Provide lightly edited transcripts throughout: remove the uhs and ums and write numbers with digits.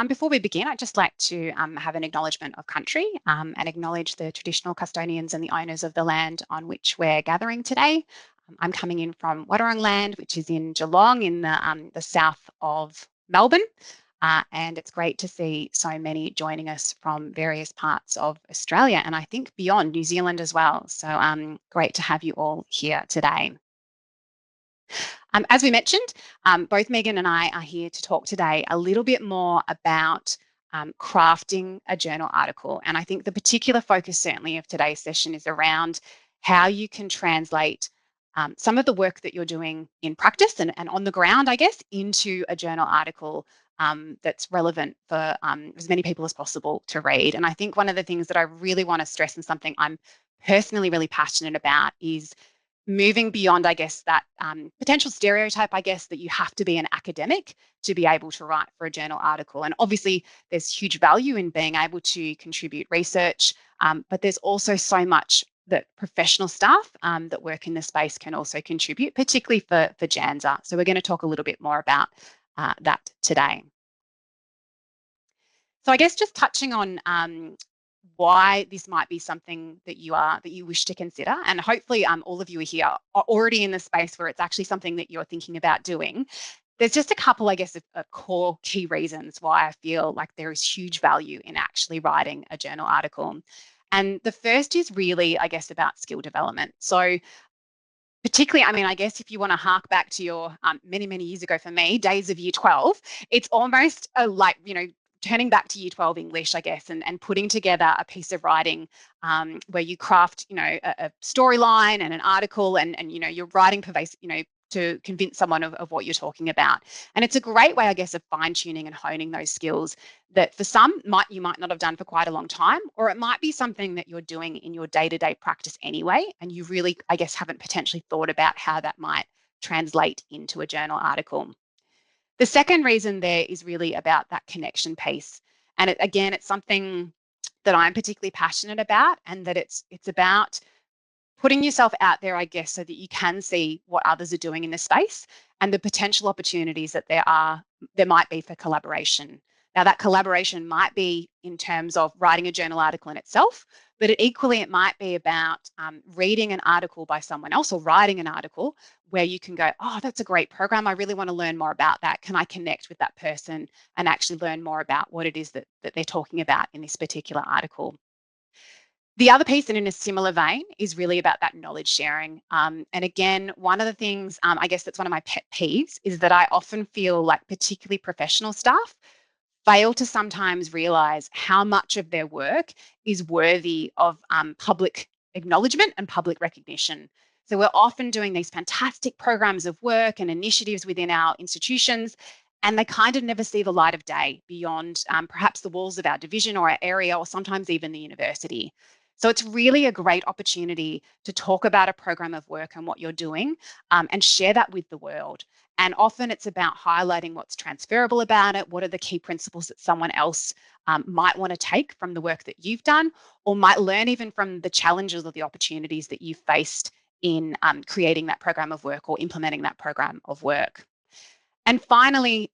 Before we begin, I'd just like to have an acknowledgement of country and acknowledge the traditional custodians and the owners of the land on which we're gathering today. I'm coming in from Wadawurrung land, which is in Geelong in the south of Melbourne. And it's great to see so many joining us from various parts of Australia and I think beyond New Zealand as well. Great to have you all here today. As we mentioned, both Megan and I are here to talk today a little bit more about crafting a journal article. And I think the particular focus certainly of today's session is around how you can translate some of the work that you're doing in practice and on the ground, I guess, into a journal article that's relevant for as many people as possible to read. And I think one of the things that I really want to stress and something I'm personally really passionate about is moving beyond, I guess, that potential stereotype, I guess, that you have to be an academic to be able to write for a journal article. And obviously, there's huge value in being able to contribute research, but there's also so much that professional staff that work in the space can also contribute, particularly for JANZSSA. So we're going to talk a little bit more about that today. So I guess just touching on why this might be something that you wish to consider, and hopefully all of you are here are already in the space where it's actually something that you're thinking about doing. There's just a couple, I guess, of core key reasons why I feel like there is huge value in actually writing a journal article. And the first is really, I guess, about skill development. So particularly, I mean, I guess if you want to hark back to your many, many years ago for me, days of year 12, it's almost like, turning back to year 12 English, I guess, and putting together a piece of writing where you craft, a storyline and an article and you're writing pervasive, to convince someone of what you're talking about. And it's a great way, I guess, of fine-tuning and honing those skills that for some you might not have done for quite a long time, or it might be something that you're doing in your day-to-day practice anyway, and you really, I guess, haven't potentially thought about how that might translate into a journal article. The second reason there is really about that connection piece. And again, it's something that I'm particularly passionate about, and that it's about putting yourself out there, I guess, so that you can see what others are doing in the space and the potential opportunities that there might be for collaboration. Now, that collaboration might be in terms of writing a journal article in itself, but equally it might be about reading an article by someone else or writing an article where you can go, oh, that's a great program. I really want to learn more about that. Can I connect with that person and actually learn more about what it is that they're talking about in this particular article? The other piece, and in a similar vein, is really about that knowledge sharing. And again, one of the things, I guess that's one of my pet peeves, is that I often feel like particularly professional staff fail to sometimes realize how much of their work is worthy of public acknowledgement and public recognition. So we're often doing these fantastic programs of work and initiatives within our institutions, and they kind of never see the light of day beyond perhaps the walls of our division or our area, or sometimes even the university. So it's really a great opportunity to talk about a program of work and what you're doing and share that with the world. And often it's about highlighting what's transferable about it, what are the key principles that someone else might want to take from the work that you've done, or might learn even from the challenges or the opportunities that you've faced in creating that program of work or implementing that program of work. And finally,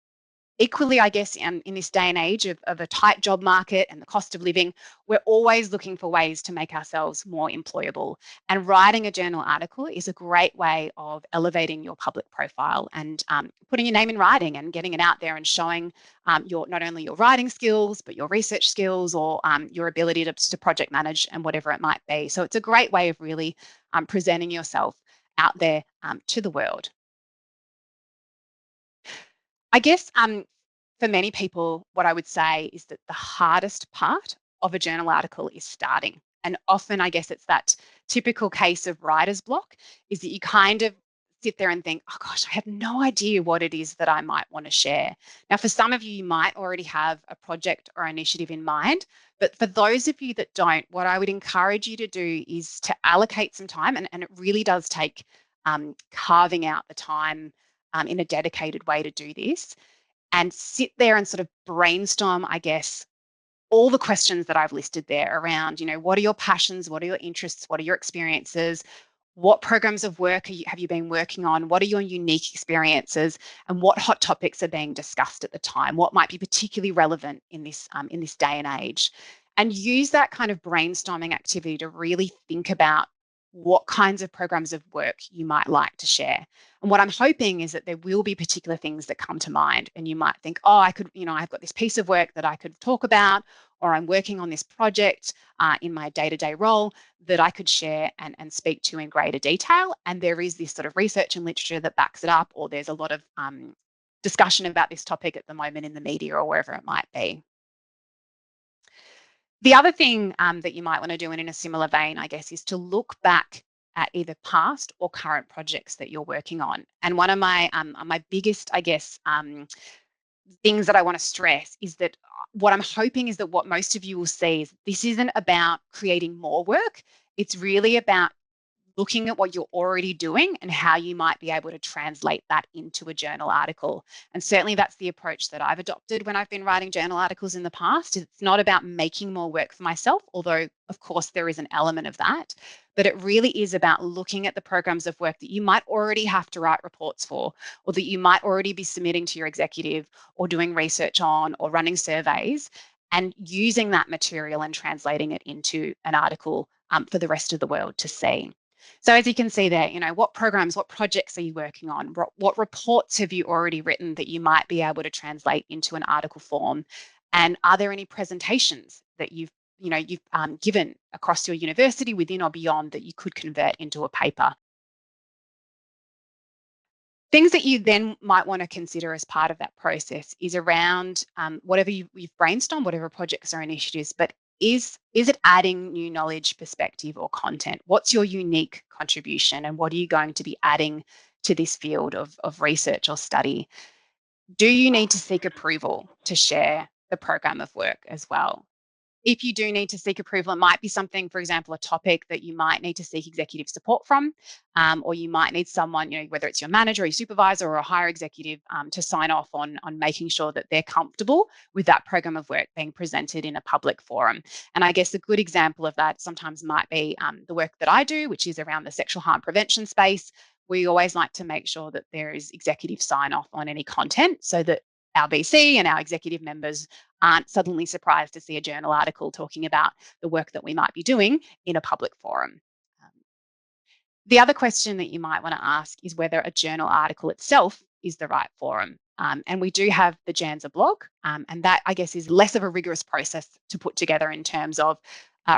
equally, I guess, in this day and age of a tight job market and the cost of living, we're always looking for ways to make ourselves more employable. And writing a journal article is a great way of elevating your public profile and putting your name in writing and getting it out there and showing not only your writing skills, but your research skills or your ability to project manage and whatever it might be. So it's a great way of really presenting yourself out there to the world. I guess for many people, what I would say is that the hardest part of a journal article is starting. And often, I guess it's that typical case of writer's block, is that you kind of sit there and think, oh gosh, I have no idea what it is that I might want to share. Now, for some of you, you might already have a project or initiative in mind. But for those of you that don't, what I would encourage you to do is to allocate some time, and it really does take carving out the time in a dedicated way to do this, and sit there and sort of brainstorm, I guess, all the questions that I've listed there around, what are your passions? What are your interests? What are your experiences? What programs of work have you been working on? What are your unique experiences, and what hot topics are being discussed at the time? What might be particularly relevant in this day and age? And use that kind of brainstorming activity to really think about what kinds of programs of work you might like to share. And what I'm hoping is that there will be particular things that come to mind, and you might think, oh, I could, I've got this piece of work that I could talk about, or I'm working on this project in my day-to-day role that I could share and speak to in greater detail. And there is this sort of research and literature that backs it up, or there's a lot of discussion about this topic at the moment in the media or wherever it might be. The other thing that you might want to do in a similar vein, I guess, is to look back at either past or current projects that you're working on. And one of my biggest, I guess, things that I want to stress is that what I'm hoping is that what most of you will see is this isn't about creating more work. It's really about looking at what you're already doing and how you might be able to translate that into a journal article. And certainly that's the approach that I've adopted when I've been writing journal articles in the past. It's not about making more work for myself, although of course there is an element of that, but it really is about looking at the programs of work that you might already have to write reports for, or that you might already be submitting to your executive, or doing research on, or running surveys, and using that material and translating it into an article for the rest of the world to see. So as you can see there, what programs, what projects are you working on? What reports have you already written that you might be able to translate into an article form? And are there any presentations that you've given across your university, within or beyond, that you could convert into a paper? Things that you then might want to consider as part of that process is around whatever you've brainstormed, whatever projects or initiatives, but is it adding new knowledge, perspective, or content? What's your unique contribution, and what are you going to be adding to this field of research or study? Do you need to seek approval to share the program of work as well? If you do need to seek approval, it might be something, for example, a topic that you might need to seek executive support from, or you might need someone, whether it's your manager or your supervisor or a higher executive, to sign off on making sure that they're comfortable with that program of work being presented in a public forum. And I guess a good example of that sometimes might be the work that I do, which is around the sexual harm prevention space. We always like to make sure that there is executive sign off on any content, so that our VC and our executive members aren't suddenly surprised to see a journal article talking about the work that we might be doing in a public forum. Um, the other question that you might want to ask is whether a journal article itself is the right forum. And we do have the JANZSSA blog, and that, I guess, is less of a rigorous process to put together in terms of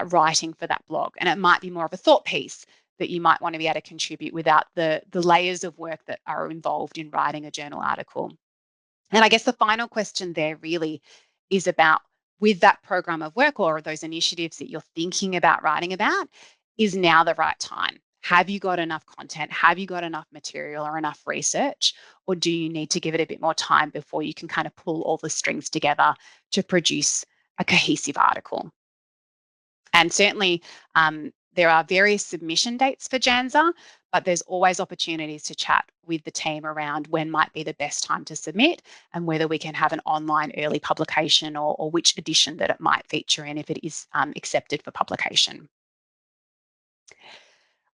writing for that blog. And it might be more of a thought piece that you might want to be able to contribute without the layers of work that are involved in writing a journal article. And I guess the final question there really is about, with that program of work or those initiatives that you're thinking about writing about, is now the right time? Have you got enough content? Have you got enough material or enough research? Or do you need to give it a bit more time before you can kind of pull all the strings together to produce a cohesive article? And certainly, there are various submission dates for JANZSSA, but there's always opportunities to chat with the team around when might be the best time to submit, and whether we can have an online early publication, or which edition that it might feature in if it is accepted for publication.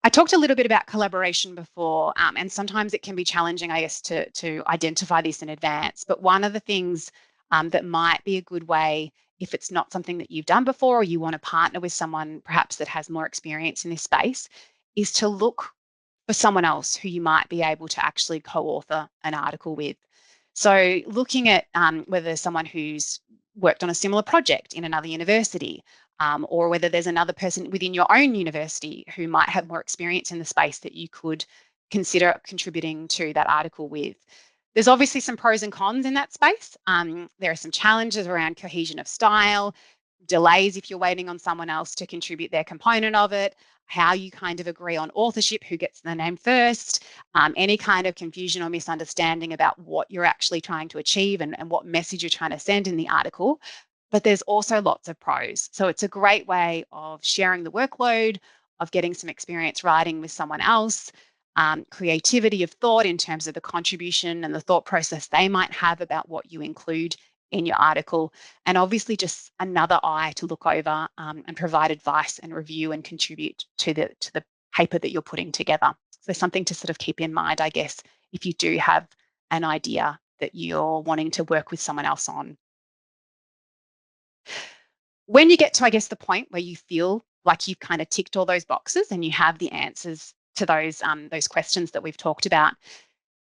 I talked a little bit about collaboration before, and sometimes it can be challenging, I guess, to identify this in advance. But one of the things that might be a good way, if it's not something that you've done before, or you want to partner with someone perhaps that has more experience in this space, is to look for someone else who you might be able to actually co-author an article with. So looking at whether there's someone who's worked on a similar project in another university, or whether there's another person within your own university who might have more experience in the space that you could consider contributing to that article with. There's obviously some pros and cons in that space. There are some challenges around cohesion of style, delays if you're waiting on someone else to contribute their component of it, how you kind of agree on authorship, who gets the name first, any kind of confusion or misunderstanding about what you're actually trying to achieve, and what message you're trying to send in the article. But there's also lots of pros. So it's a great way of sharing the workload, of getting some experience writing with someone else, creativity of thought in terms of the contribution and the thought process they might have about what you include in your article, and obviously just another eye to look over and provide advice and review and contribute to the paper that you're putting together. So something to sort of keep in mind, I guess, if you do have an idea that you're wanting to work with someone else on. When you get to, I guess, the point where you feel like you've kind of ticked all those boxes and you have the answers to those questions that we've talked about,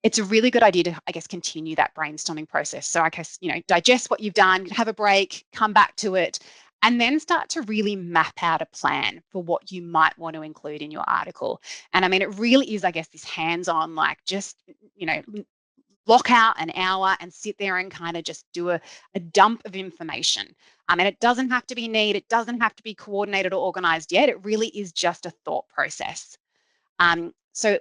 it's a really good idea to, I guess, continue that brainstorming process. So I guess, digest what you've done, have a break, come back to it, and then start to really map out a plan for what you might want to include in your article. And I mean, it really is, I guess, this hands-on, like just, block out an hour and sit there and kind of just do a dump of information. And it doesn't have to be neat, it doesn't have to be coordinated or organized yet. It really is just a thought process. So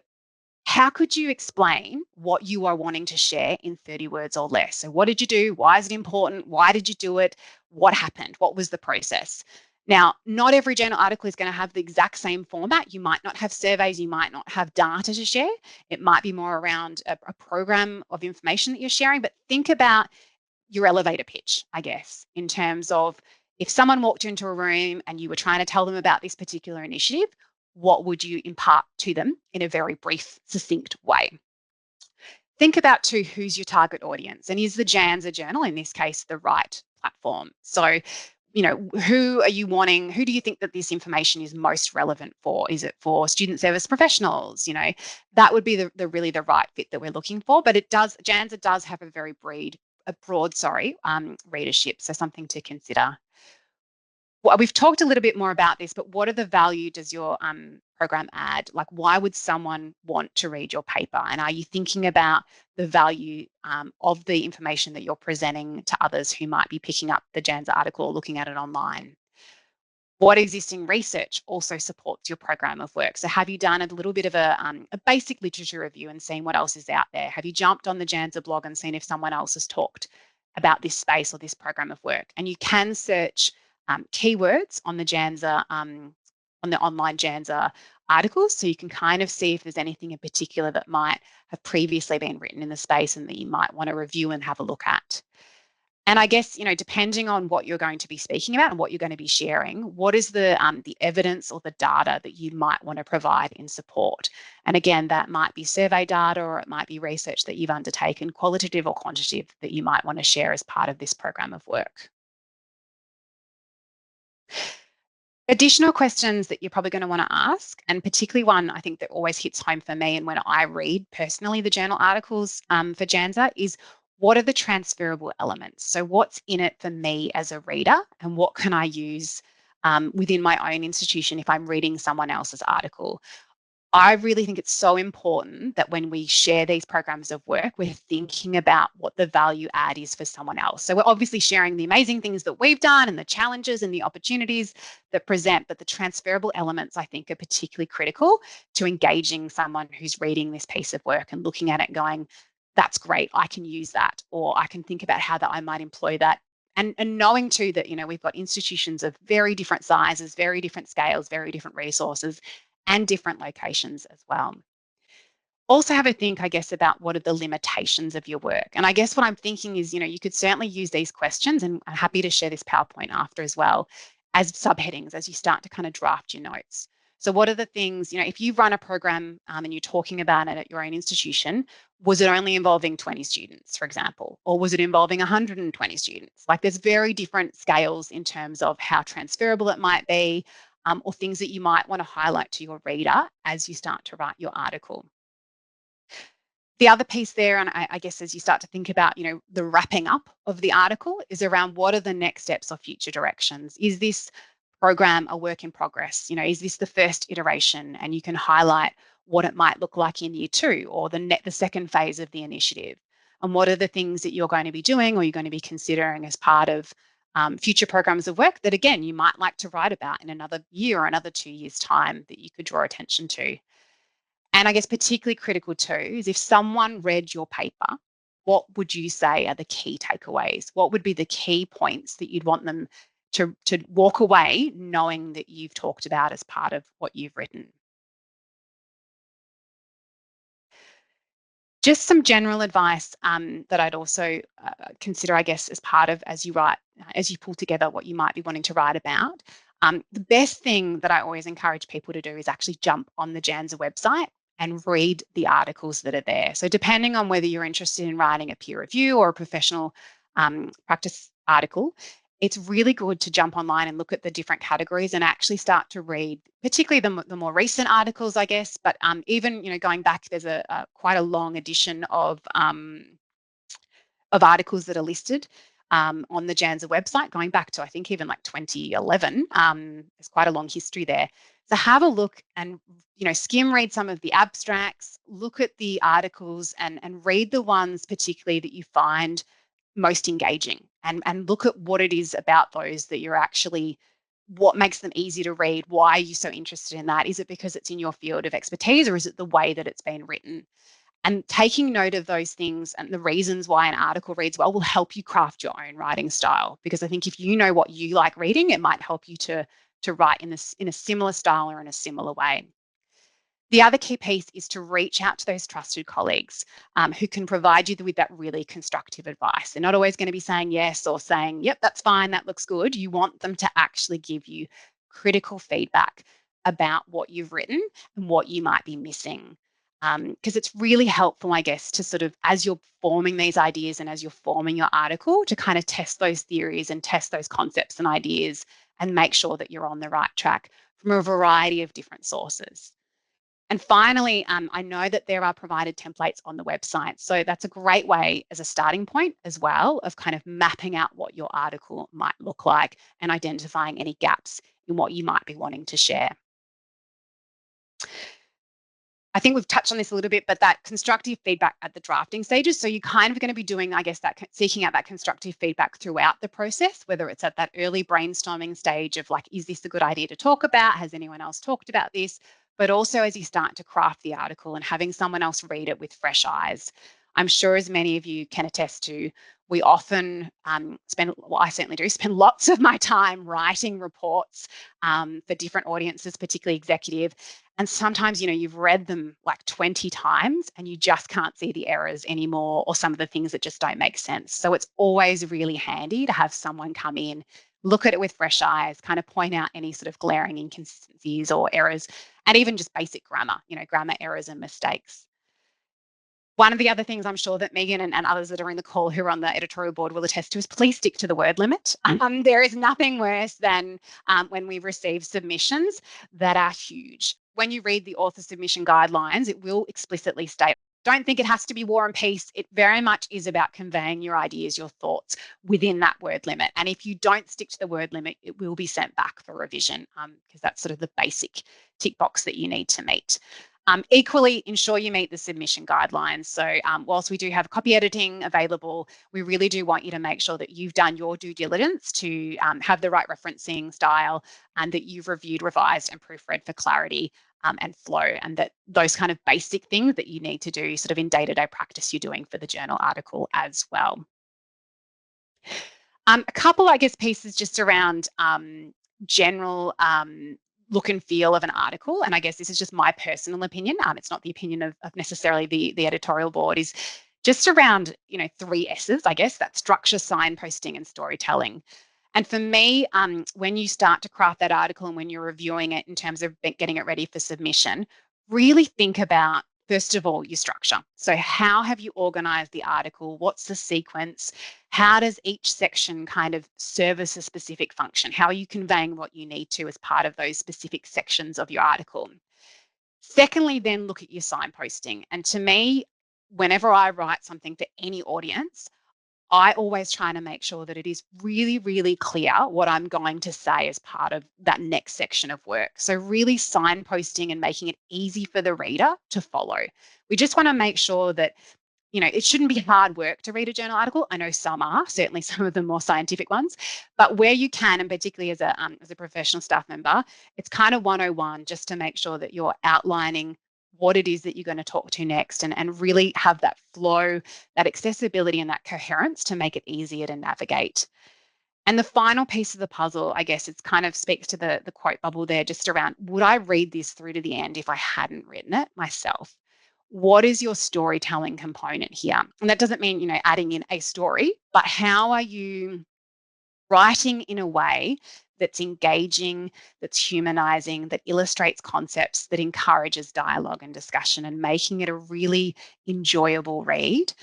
how could you explain what you are wanting to share in 30 words or less? So what did you do? Why is it important? Why did you do it? What happened? What was the process? Now, not every journal article is going to have the exact same format. You might not have surveys, you might not have data to share. It might be more around a program of information that you're sharing, but think about your elevator pitch, I guess, in terms of if someone walked into a room and you were trying to tell them about this particular initiative, what would you impart to them in a very brief, succinct way? Think about too, who's your target audience, and is the JANZSSA journal, in this case, the right platform? So, who are you wanting? Who do you think that this information is most relevant for? Is it for student service professionals? That would be the really the right fit that we're looking for. But JANZSSA does have a very broad readership, so something to consider. Well, we've talked a little bit more about this, but what are the value does your program add? Like, why would someone want to read your paper? And are you thinking about the value of the information that you're presenting to others who might be picking up the JANZSSA article or looking at it online? What existing research also supports your program of work? So have you done a little bit of a basic literature review and seen what else is out there? Have you jumped on the JANZSSA blog and seen if someone else has talked about this space or this program of work? And you can search keywords on the JANZSSA, on the online JANZSSA articles, so you can kind of see if there's anything in particular that might have previously been written in the space and that you might want to review and have a look at. And I guess, depending on what you're going to be speaking about and what you're going to be sharing, what is the evidence or the data that you might want to provide in support? And again, that might be survey data, or it might be research that you've undertaken, qualitative or quantitative, that you might want to share as part of this program of work. Additional questions that you're probably going to want to ask, and particularly one I think that always hits home for me and when I read personally the journal articles for JANZSSA, is what are the transferable elements? So what's in it for me as a reader, and what can I use within my own institution if I'm reading someone else's article? I really think it's so important that when we share these programs of work, we're thinking about what the value add is for someone else. So we're obviously sharing the amazing things that we've done and the challenges and the opportunities that present, but the transferable elements, I think, are particularly critical to engaging someone who's reading this piece of work and looking at it and going, that's great, I can use that, or I can think about how that I might employ that. And knowing too that, we've got institutions of very different sizes, very different scales, very different resources, and different locations as well. Also have a think, I guess, about what are the limitations of your work. And I guess what I'm thinking is, you could certainly use these questions, and I'm happy to share this PowerPoint after as well, as subheadings as you start to kind of draft your notes. So what are the things, if you run a program and you're talking about it at your own institution, was it only involving 20 students, for example, or was it involving 120 students? Like, there's very different scales in terms of how transferable it might be, or things that you might want to highlight to your reader as you start to write your article. The other piece there, and I guess as you start to think about, the wrapping up of the article, is around what are the next steps or future directions? Is this program a work in progress? Is this the first iteration? And you can highlight what it might look like in year 2 or the second phase of the initiative. And what are the things that you're going to be doing or you're going to be considering as part of future programs of work that, again, you might like to write about in another year or another 2 years' time that you could draw attention to. And I guess particularly critical too is if someone read your paper, what would you say are the key takeaways? What would be the key points that you'd want them to walk away knowing that you've talked about as part of what you've written? Just some general advice that I'd also consider, I guess, as part of as you pull together what you might be wanting to write about. The best thing that I always encourage people to do is actually jump on the JANZSSA website and read the articles that are there. So depending on whether you're interested in writing a peer review or a professional practice article, it's really good to jump online and look at the different categories and actually start to read, particularly the more recent articles, I guess. But even going back, there's a quite a long edition of articles that are listed on the JANZSSA website, going back to I think even like 2011. There's quite a long history there. So have a look and skim read some of the abstracts, look at the articles and read the ones particularly that you find most engaging, and look at what it is about those that you're actually, what makes them easy to read. Why are you so interested in that? Is it because it's in your field of expertise, or is it the way that it's been written? And taking note of those things and the reasons why an article reads well will help you craft your own writing style. Because I think if you know what you like reading, it might help you to write in a similar style or in a similar way. The other key piece is to reach out to those trusted colleagues who can provide you with that really constructive advice. They're not always going to be saying yes or saying, yep, that's fine, that looks good. You want them to actually give you critical feedback about what you've written and what you might be missing. Because it's really helpful, I guess, to sort of, as you're forming these ideas and as you're forming your article, to kind of test those theories and test those concepts and ideas and make sure that you're on the right track from a variety of different sources. And finally, I know that there are provided templates on the website. So that's a great way as a starting point as well of kind of mapping out what your article might look like and identifying any gaps in what you might be wanting to share. I think we've touched on this a little bit, but that constructive feedback at the drafting stages. So you're kind of going to be doing, I guess, that seeking out that constructive feedback throughout the process, whether it's at that early brainstorming stage of like, is this a good idea to talk about? Has anyone else talked about this? But also as you start to craft the article and having someone else read it with fresh eyes. I'm sure as many of you can attest to, we often well, I certainly do, spend lots of my time writing reports for different audiences, particularly executive. And sometimes, you've read them like 20 times and you just can't see the errors anymore or some of the things that just don't make sense. So it's always really handy to have someone come in, look at it with fresh eyes, kind of point out any sort of glaring inconsistencies or errors, and even just basic grammar, grammar errors and mistakes. One of the other things I'm sure that Megan and others that are in the call who are on the editorial board will attest to is please stick to the word limit. There is nothing worse than when we receive submissions that are huge. When you read the author submission guidelines, it will explicitly state, don't think it has to be war and peace. It very much is about conveying your ideas, your thoughts within that word limit. And if you don't stick to the word limit, it will be sent back for revision because that's sort of the basic tick box that you need to meet. Equally, ensure you meet the submission guidelines. So whilst we do have copy editing available, we really do want you to make sure that you've done your due diligence to have the right referencing style and that you've reviewed, revised and proofread for clarity and flow, and that those kind of basic things that you need to do sort of in day-to-day practice you're doing for the journal article as well. A couple, I guess, pieces just around general look and feel of an article, and I guess this is just my personal opinion. It's not the opinion of necessarily the editorial board. Is just around 3 S's, I guess, that structure, signposting, and storytelling. And for me, when you start to craft that article and when you're reviewing it in terms of getting it ready for submission, really think about, first of all, your structure. So how have you organized the article? What's the sequence? How does each section kind of service a specific function? How are you conveying what you need to as part of those specific sections of your article? Secondly, then look at your signposting. And to me, whenever I write something for any audience, I always try to make sure that it is really, really clear what I'm going to say as part of that next section of work. So really signposting and making it easy for the reader to follow. We just want to make sure that, it shouldn't be hard work to read a journal article. I know some are, certainly some of the more scientific ones, but where you can, and particularly as a professional staff member, it's kind of 101 just to make sure that you're outlining what it is that you're going to talk to next and really have that flow, that accessibility and that coherence to make it easier to navigate. And the final piece of the puzzle, I guess, it's kind of speaks to the quote bubble there, just around, would I read this through to the end if I hadn't written it myself? What is your storytelling component here? And that doesn't mean, adding in a story, but how are you writing in a way that's engaging, that's humanizing, that illustrates concepts, that encourages dialogue and discussion, and making it a really enjoyable read,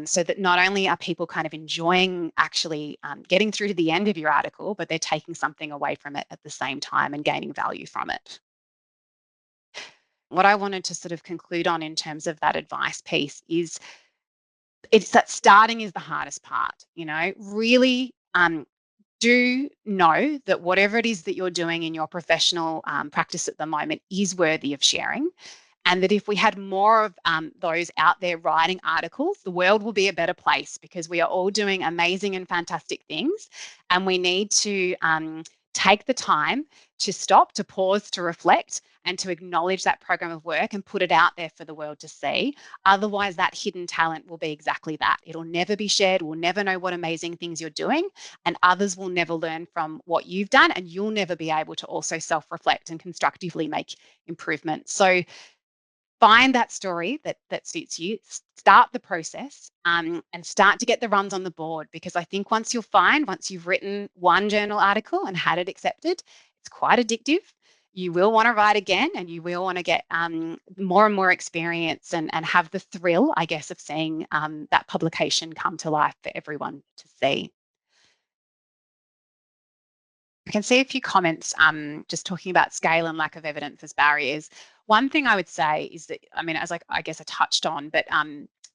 so that not only are people kind of enjoying actually getting through to the end of your article, but they're taking something away from it at the same time and gaining value from it. What I wanted to sort of conclude on in terms of that advice piece is it's that starting is the hardest part, really do know that whatever it is that you're doing in your professional practice at the moment is worthy of sharing. And that if we had more of those out there writing articles, the world will be a better place, because we are all doing amazing and fantastic things. And we need to take the time to stop, to pause, to reflect, and to acknowledge that program of work and put it out there for the world to see. Otherwise, that hidden talent will be exactly that. It'll never be shared. We'll never know what amazing things you're doing, and others will never learn from what you've done, and you'll never be able to also self-reflect and constructively make improvements. So find that story that suits you, start the process, and start to get the runs on the board, because I think once you've written one journal article and had it accepted, it's quite addictive. You will want to write again, and you will want to get more and more experience and have the thrill, I guess, of seeing that publication come to life for everyone to see. I can see a few comments just talking about scale and lack of evidence as barriers. One thing I would say is that, I mean, as I guess I touched on, but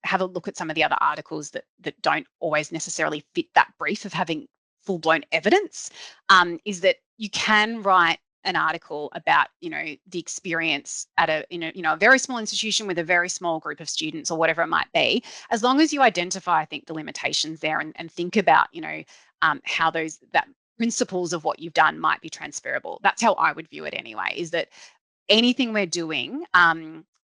have a look at some of the other articles that don't always necessarily fit that brief of having full-blown evidence, is that you can write an article about, the experience at a very small institution with a very small group of students or whatever it might be, as long as you identify, I think, the limitations there, and think about, how that principles of what you've done might be transferable. That's how I would view it anyway, is that anything we're doing,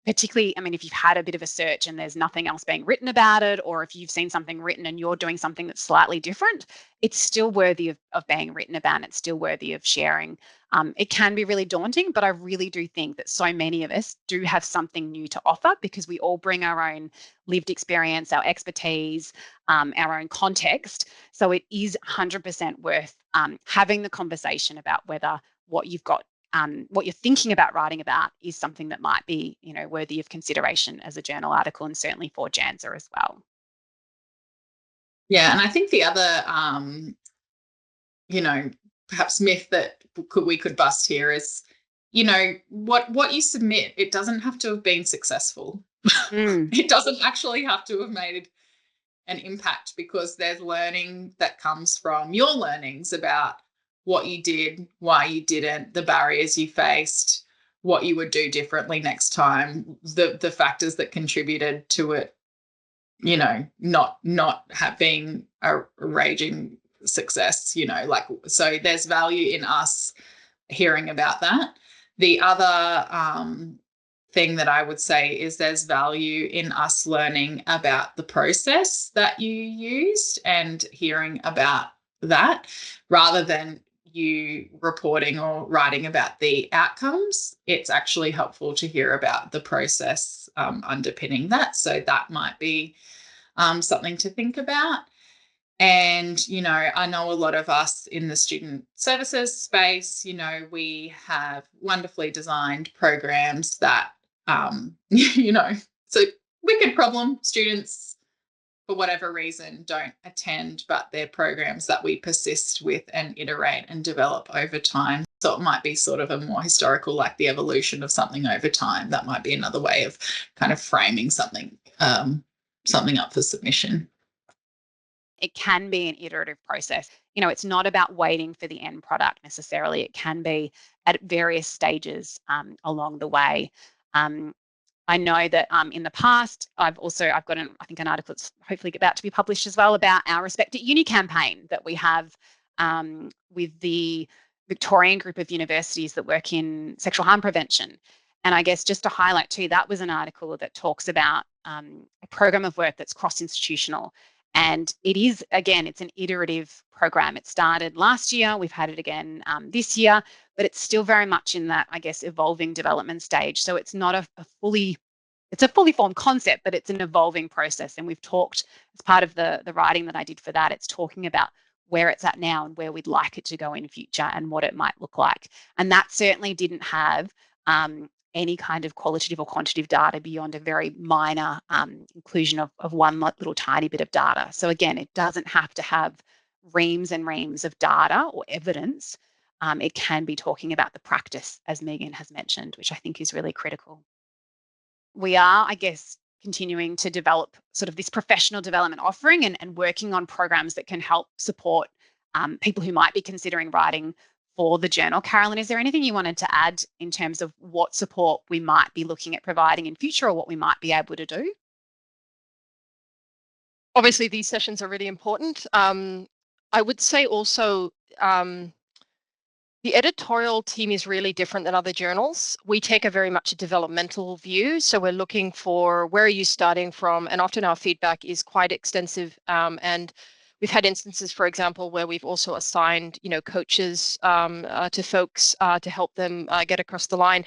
particularly, I mean, if you've had a bit of a search and there's nothing else being written about it, or if you've seen something written and you're doing something that's slightly different, it's still worthy of being written about. It's still worthy of sharing. It can be really daunting, but I really do think that so many of us do have something new to offer, because we all bring our own lived experience, our expertise, our own context. So it is 100% worth having the conversation about whether what you've got, what you're thinking about writing about, is something that might be, worthy of consideration as a journal article, and certainly for JANZSSA as well. Yeah, and I think the other, perhaps myth that we could bust here is, what you submit, it doesn't have to have been successful. It doesn't actually have to have made an impact, because there's learning that comes from your learnings about what you did, why you didn't, the barriers you faced, what you would do differently next time, the factors that contributed to it, not being a raging success, so there's value in us hearing about that. The other thing that I would say is there's value in us learning about the process that you used and hearing about that, rather than you reporting or writing about the outcomes. It's actually helpful to hear about the process underpinning that. So that might be something to think about. And, I know a lot of us in the student services space, we have wonderfully designed programs that, so wicked problem, students, for whatever reason, don't attend, but they're programs that we persist with and iterate and develop over time. So it might be sort of a more historical, like the evolution of something over time. That might be another way of kind of framing something up for submission. It can be an iterative process. It's not about waiting for the end product necessarily. It can be at various stages along the way. I know that in the past, I've got I think an article that's hopefully about to be published as well, about our Respect at Uni campaign that we have with the Victorian group of universities that work in sexual harm prevention. And I guess just to highlight too, that was an article that talks about a program of work that's cross-institutional. And it is, again, it's an iterative program. It started last year. We've had it again this year, but it's still very much in that, I guess, evolving development stage. So it's not it's a fully formed concept, but it's an evolving process. And we've talked, as part of the writing that I did for that, it's talking about where it's at now and where we'd like it to go in future and what it might look like. And that certainly didn't have any kind of qualitative or quantitative data beyond a very minor inclusion of one little tiny bit of data. So again, it doesn't have to have reams and reams of data or evidence. It can be talking about the practice, as Megan has mentioned, which I think is really critical. We are, I guess, continuing to develop sort of this professional development offering and working on programs that can help support people who might be considering writing for the journal. Carolyn, is there anything you wanted to add in terms of what support we might be looking at providing in future or what we might be able to do? Obviously, these sessions are really important. I would say also the editorial team is really different than other journals. We take a very much a developmental view. So we're looking for where are you starting from? And often our feedback is quite extensive. And we've had instances, for example, where we've also assigned, coaches to folks to help them get across the line.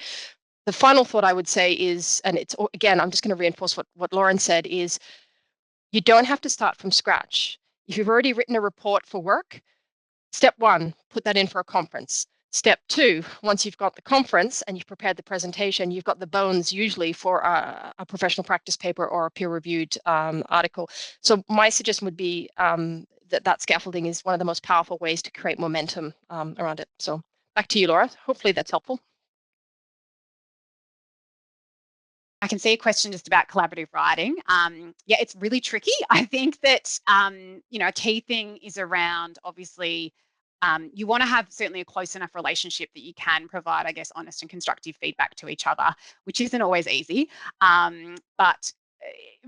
The final thought I would say is, and it's again, I'm just going to reinforce what Lauren said, is you don't have to start from scratch. If you've already written a report for work, step one, put that in for a conference. Step two, once you've got the conference and you've prepared the presentation, you've got the bones usually for a professional practice paper or a peer-reviewed article. So my suggestion would be that scaffolding is one of the most powerful ways to create momentum around it. So back to you, Laura. Hopefully that's helpful. I can see a question just about collaborative writing. Yeah, it's really tricky. I think that, a key thing is around, obviously, you want to have certainly a close enough relationship that you can provide, I guess, honest and constructive feedback to each other, which isn't always easy. But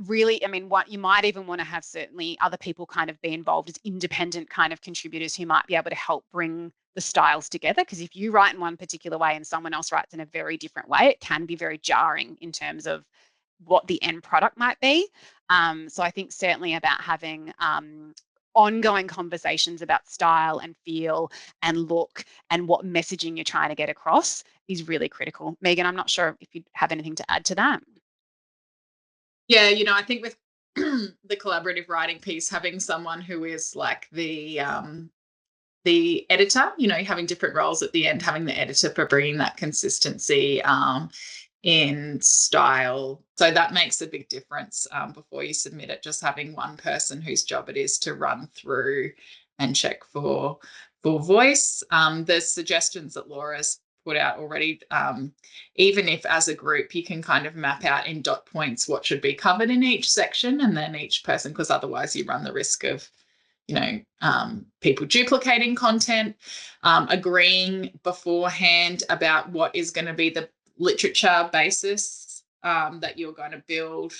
really, I mean, what you might even want to have certainly other people kind of be involved as independent kind of contributors who might be able to help bring the styles together, because if you write in one particular way and someone else writes in a very different way, it can be very jarring in terms of what the end product might be. So I think certainly about having ongoing conversations about style and feel and look and what messaging you're trying to get across is really critical. Megan, I'm not sure if you have anything to add to that. Yeah, I think with the collaborative writing piece, having someone who is like the editor, having different roles at the end, having the editor for bringing that consistency in style. So that makes a big difference before you submit it, just having one person whose job it is to run through and check for voice. There's suggestions that Laura's put out already, even if as a group you can kind of map out in dot points what should be covered in each section and then each person, because otherwise you run the risk of people duplicating content, agreeing beforehand about what is going to be the literature basis that you're going to build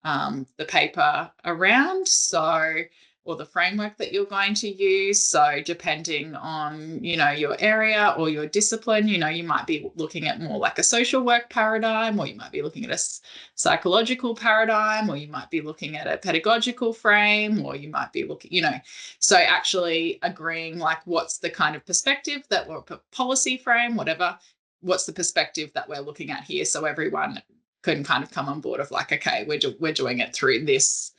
the paper around, or the framework that you're going to use. So depending on, your area or your discipline, you might be looking at more like a social work paradigm, or you might be looking at a psychological paradigm, or you might be looking at a pedagogical frame, or you might be looking, so actually agreeing like what's the kind of perspective that we're policy frame, whatever, what's the perspective that we're looking at here. So everyone can kind of come on board of like, okay, we're doing it through this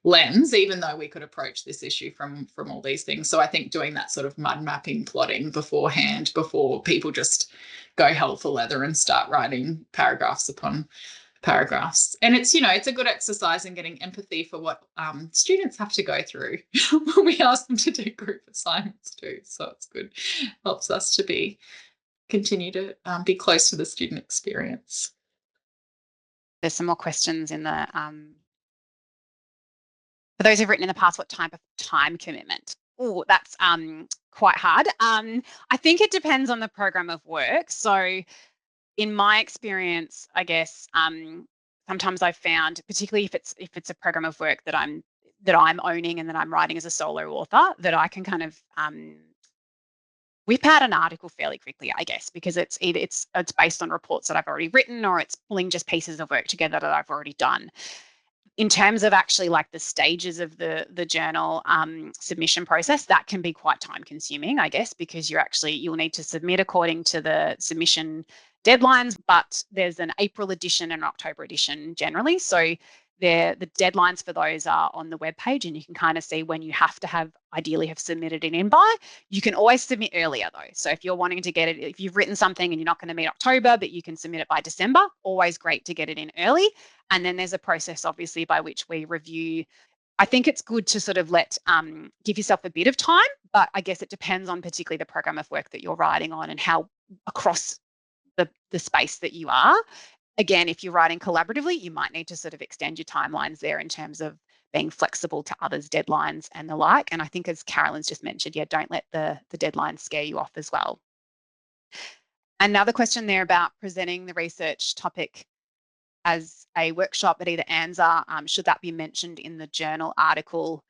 lens, even though we could approach this issue from all these things. So I think doing that sort of mud mapping plotting beforehand, before people just go hell for leather and start writing paragraphs upon paragraphs. And it's, it's a good exercise in getting empathy for what students have to go through when we ask them to do group assignments too. So it's good. Helps us to continue to be close to the student experience. There's some more questions in the for those who've written in the past, what type of time commitment? Oh, that's quite hard. I think it depends on the program of work. So in my experience, I guess sometimes I've found, particularly if it's a program of work that I'm owning and that I'm writing as a solo author, that I can kind of whip out an article fairly quickly, I guess, because it's based on reports that I've already written, or it's pulling just pieces of work together that I've already done. In terms of actually like the stages of the journal submission process, that can be quite time consuming, I guess, because you'll need to submit according to the submission deadlines, but there's an April edition and an October edition generally. So The deadlines for those are on the webpage, and you can kind of see when you have to ideally have submitted it in by. You can always submit earlier though. So if you're wanting to get it, if you've written something and you're not going to meet October, but you can submit it by December, always great to get it in early. And then there's a process obviously by which we review. I think it's good to sort of give yourself a bit of time, but I guess it depends on particularly the program of work that you're writing on and how across the space that you are. Again, if you're writing collaboratively, you might need to sort of extend your timelines there in terms of being flexible to others' deadlines and the like. And I think, as Carolyn's just mentioned, yeah, don't let the deadlines scare you off as well. Another question there about presenting the research topic as a workshop at either JANZSSA, should that be mentioned in the journal article?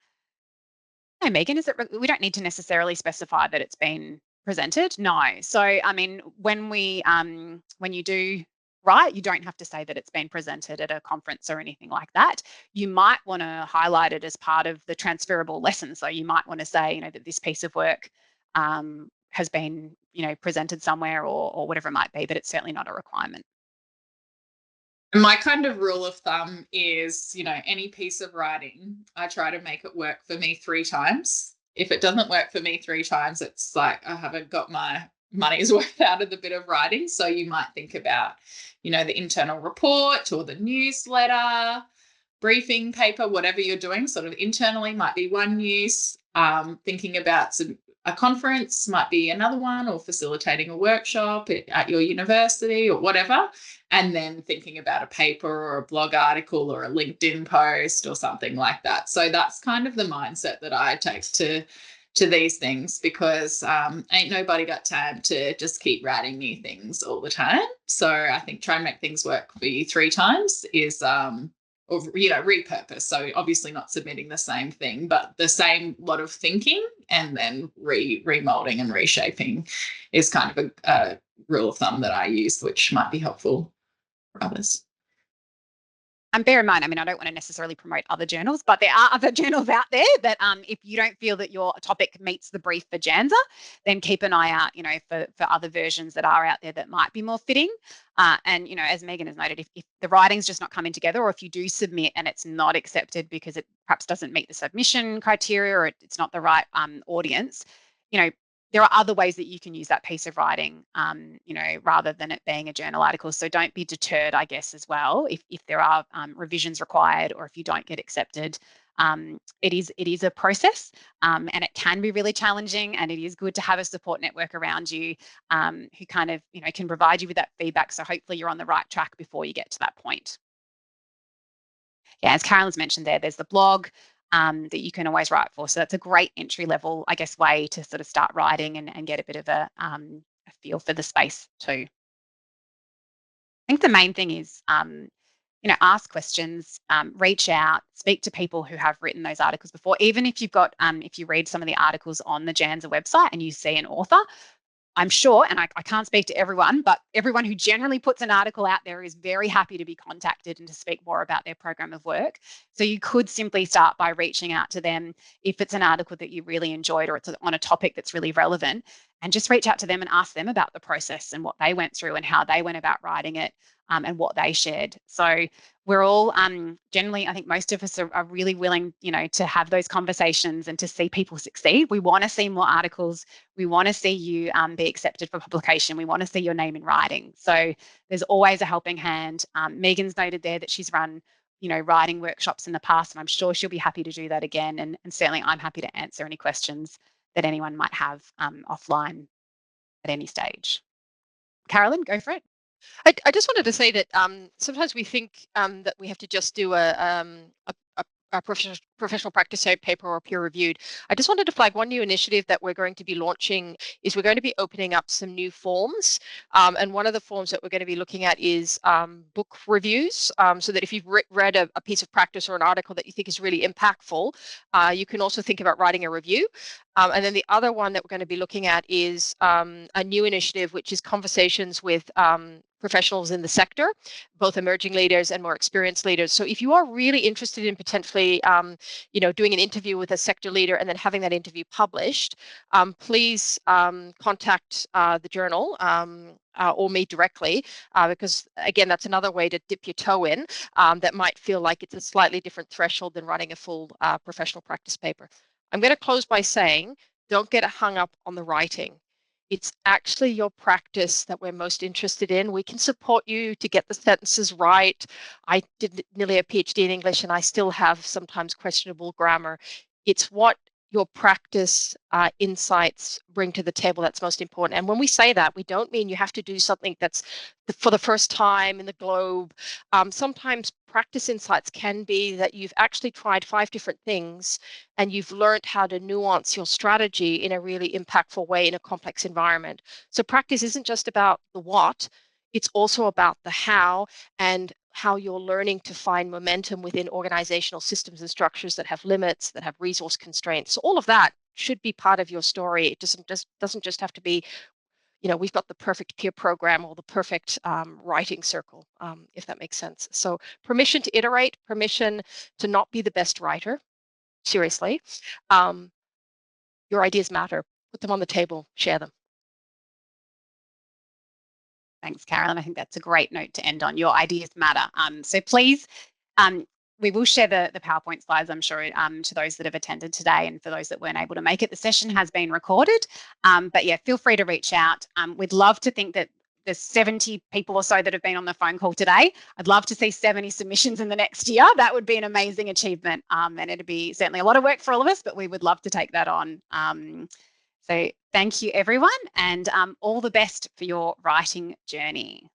No, Megan, we don't need to necessarily specify that it's been presented? No. So, I mean, when you do write, you don't have to say that it's been presented at a conference or anything like that. You might want to highlight it as part of the transferable lesson. So you might want to say, that this piece of work has been, presented somewhere or whatever it might be, but it's certainly not a requirement. My kind of rule of thumb is, any piece of writing, I try to make it work for me 3 times. If it doesn't work for me 3 times, it's like I haven't got my money's worth out of the bit of writing. So you might think about, the internal report or the newsletter, briefing paper, whatever you're doing sort of internally might be one use. Thinking about a conference might be another one, or facilitating a workshop at your university or whatever. And then thinking about a paper or a blog article or a LinkedIn post or something like that. So that's kind of the mindset that I take to these things, because ain't nobody got time to just keep writing new things all the time. So I think try and make things work for you 3 times is or repurpose. So obviously not submitting the same thing, but the same lot of thinking, and then remolding and reshaping is kind of a rule of thumb that I use, which might be helpful for others. And bear in mind, I don't want to necessarily promote other journals, but there are other journals out there that if you don't feel that your topic meets the brief for JANZSSA, then keep an eye out, for other versions that are out there that might be more fitting. And, as Megan has noted, if the writing's just not coming together, or if you do submit and it's not accepted because it perhaps doesn't meet the submission criteria, or it's not the right audience, there are other ways that you can use that piece of writing, rather than it being a journal article. So don't be deterred, I guess, as well, if there are revisions required, or if you don't get accepted. It is a process, and it can be really challenging, and it is good to have a support network around you who kind of, can provide you with that feedback. So hopefully you're on the right track before you get to that point. Yeah, as Carolyn's mentioned there's the blog that you can always write for. So that's a great entry level, I guess, way to sort of start writing and get a bit of a feel for the space too. I think the main thing is, ask questions, reach out, speak to people who have written those articles before. Even if you've got, if you read some of the articles on the JANZSSA website and you see an author, I'm sure, and I can't speak to everyone, but everyone who generally puts an article out there is very happy to be contacted and to speak more about their program of work. So you could simply start by reaching out to them if it's an article that you really enjoyed, or it's on a topic that's really relevant, and just reach out to them and ask them about the process and what they went through and how they went about writing it, and what they shared. So we're all generally, I think most of us are really willing, to have those conversations and to see people succeed. We want to see more articles. We want to see you be accepted for publication. We want to see your name in writing. So there's always a helping hand. Megan's noted there that she's run, writing workshops in the past, and I'm sure she'll be happy to do that again. And certainly I'm happy to answer any questions that anyone might have offline at any stage. Carolyn, go for it. I just wanted to say that sometimes we think that we have to just do a professional practice paper or peer reviewed. I just wanted to flag one new initiative that we're going to be launching is we're going to be opening up some new forms. And one of the forms that we're going to be looking at is book reviews, so that if you've read a piece of practice or an article that you think is really impactful, you can also think about writing a review. And then the other one that we're going to be looking at is a new initiative, which is conversations with professionals in the sector, both emerging leaders and more experienced leaders. So if you are really interested in potentially, doing an interview with a sector leader and then having that interview published, please contact the journal. or me directly, because again, that's another way to dip your toe in that might feel like it's a slightly different threshold than writing a full professional practice paper. I'm going to close by saying, don't get hung up on the writing. It's actually your practice that we're most interested in. We can support you to get the sentences right. I did nearly a PhD in English and I still have sometimes questionable grammar. It's what your practice insights bring to the table that's most important. And when we say that, we don't mean you have to do something that's for the first time in the globe. Sometimes practice insights can be that you've actually tried 5 different things and you've learned how to nuance your strategy in a really impactful way in a complex environment. So practice isn't just about the what, it's also about the how, and how you're learning to find momentum within organizational systems and structures that have limits, that have resource constraints. So all of that should be part of your story. It doesn't just have to be, we've got the perfect peer program or the perfect writing circle, if that makes sense. So permission to iterate, permission to not be the best writer. Seriously, your ideas matter. Put them on the table, share them. Thanks, Carolyn. I think that's a great note to end on. Your ideas matter. So please, we will share the PowerPoint slides, I'm sure, to those that have attended today, and for those that weren't able to make it, the session has been recorded. But yeah, feel free to reach out. We'd love to think that there's 70 people or so that have been on the phone call today. I'd love to see 70 submissions in the next year. That would be an amazing achievement. And it'd be certainly a lot of work for all of us, but we would love to take that on. So thank you, everyone, and all the best for your writing journey.